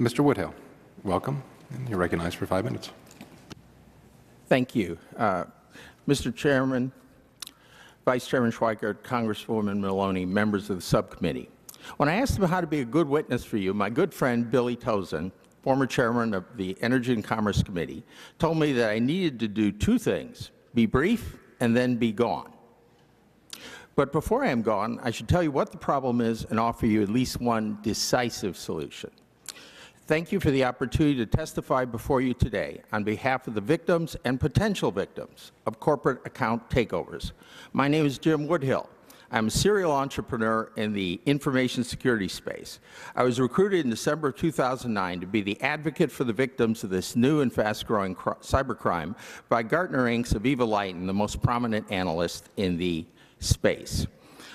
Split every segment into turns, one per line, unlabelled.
Mr. Woodhill, welcome, and you're recognized for 5 minutes.
Thank you. Mr. Chairman, Vice Chairman Schweikert, Congresswoman Maloney, members of the subcommittee. When I asked him how to be a good witness for you, my good friend Billy Tozan, former chairman of the Energy and Commerce Committee, told me that I needed to do two things: be brief and then be gone. But before I am gone, I should tell you what the problem is and offer you at least one decisive solution. Thank you for the opportunity to testify before you today on behalf of the victims and potential victims of corporate account takeovers. My name is Jim Woodhill. I'm a serial entrepreneur in the information security space. I was recruited in December of 2009 to be the advocate for the victims of this new and fast-growing cybercrime by Gartner Inc.'s Aviva Lighten, the most prominent analyst in the space.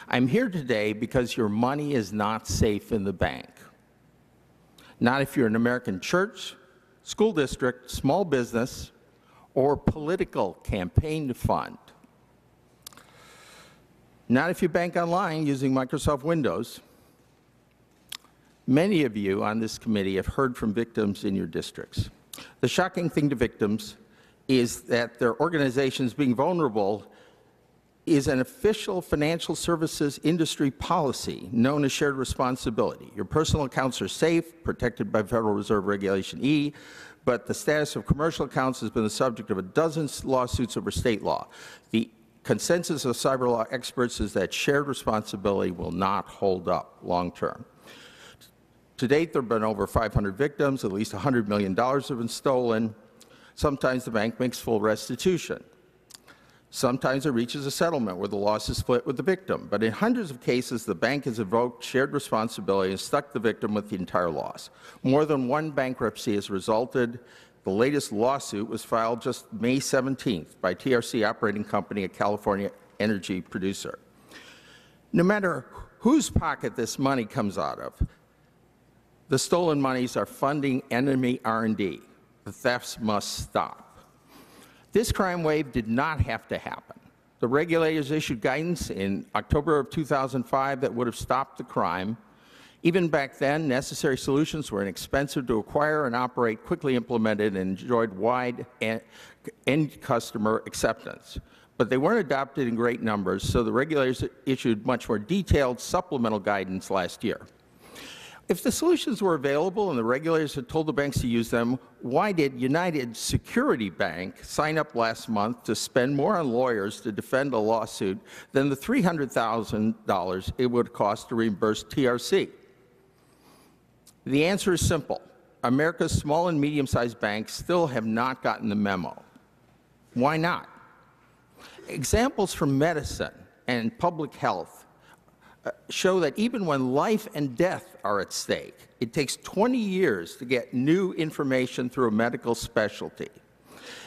I'm here today because your money is not safe in the bank. Not if you're an American church, school district, small business, or political campaign fund. Not if you bank online using Microsoft Windows. Many of you on this committee have heard from victims in your districts. The shocking thing to victims is that their organizations being vulnerable is an official financial services industry policy known as shared responsibility. Your personal accounts are safe, protected by Federal Reserve Regulation E, but the status of commercial accounts has been the subject of a dozen lawsuits over state law. The consensus of cyber law experts is that shared responsibility will not hold up long term. To date, there have been over 500 victims, at least $100 million have been stolen. Sometimes the bank makes full restitution. Sometimes it reaches a settlement where the loss is split with the victim. But in hundreds of cases, the bank has invoked shared responsibility and stuck the victim with the entire loss. More than one bankruptcy has resulted. The latest lawsuit was filed just May 17th by TRC Operating Company, a California energy producer. No matter whose pocket this money comes out of, the stolen monies are funding enemy R&D. The thefts must stop. This crime wave did not have to happen. The regulators issued guidance in October of 2005 that would have stopped the crime. Even back then, necessary solutions were inexpensive to acquire and operate, quickly implemented, and enjoyed wide end customer acceptance. But they weren't adopted in great numbers, so the regulators issued much more detailed supplemental guidance last year. If the solutions were available and the regulators had told the banks to use them, why did United Security Bank sign up last month to spend more on lawyers to defend a lawsuit than the $300,000 it would cost to reimburse TRC? The answer is simple. America's small and medium-sized banks still have not gotten the memo. Why not? Examples from medicine and public health show that even when life and death are at stake, it takes 20 years to get new information through a medical specialty.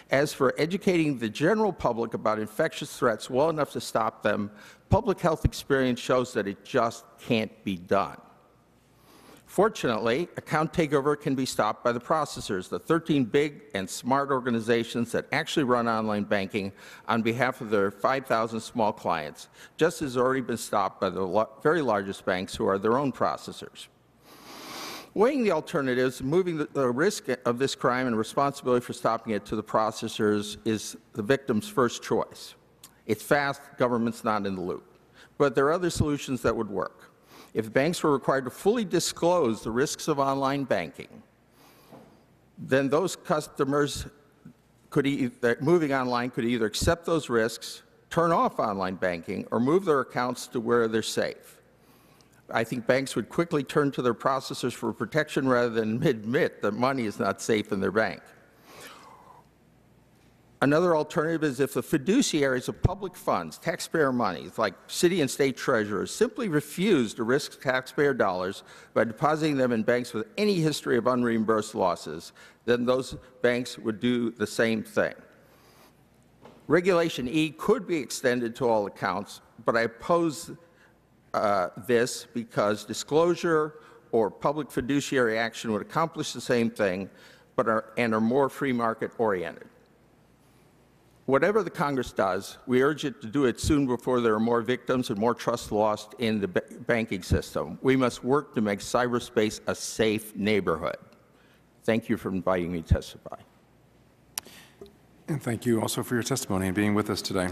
As for educating the general public about infectious threats well enough to stop them, public health experience shows that it just can't be done. Fortunately, account takeover can be stopped by the processors, the 13 big and smart organizations that actually run online banking on behalf of their 5,000 small clients, just as has already been stopped by the very largest banks who are their own processors. Weighing the alternatives, moving the risk of this crime and responsibility for stopping it to the processors is the victim's first choice. It's fast, government's not in the loop. But there are other solutions that would work. If banks were required to fully disclose the risks of online banking, then those customers moving online could either accept those risks, turn off online banking, or move their accounts to where they're safe. I think banks would quickly turn to their processors for protection rather than admit that money is not safe in their bank. Another alternative is if the fiduciaries of public funds, taxpayer monies, like city and state treasurers, simply refuse to risk taxpayer dollars by depositing them in banks with any history of unreimbursed losses, then those banks would do the same thing. Regulation E could be extended to all accounts, but I oppose this because disclosure or public fiduciary action would accomplish the same thing, but are more free market oriented. Whatever the Congress does, we urge it to do it soon before there are more victims and more trust lost in the banking system. We must work to make cyberspace a safe neighborhood. Thank you for inviting me to testify.
And thank you also for your testimony and being with us today.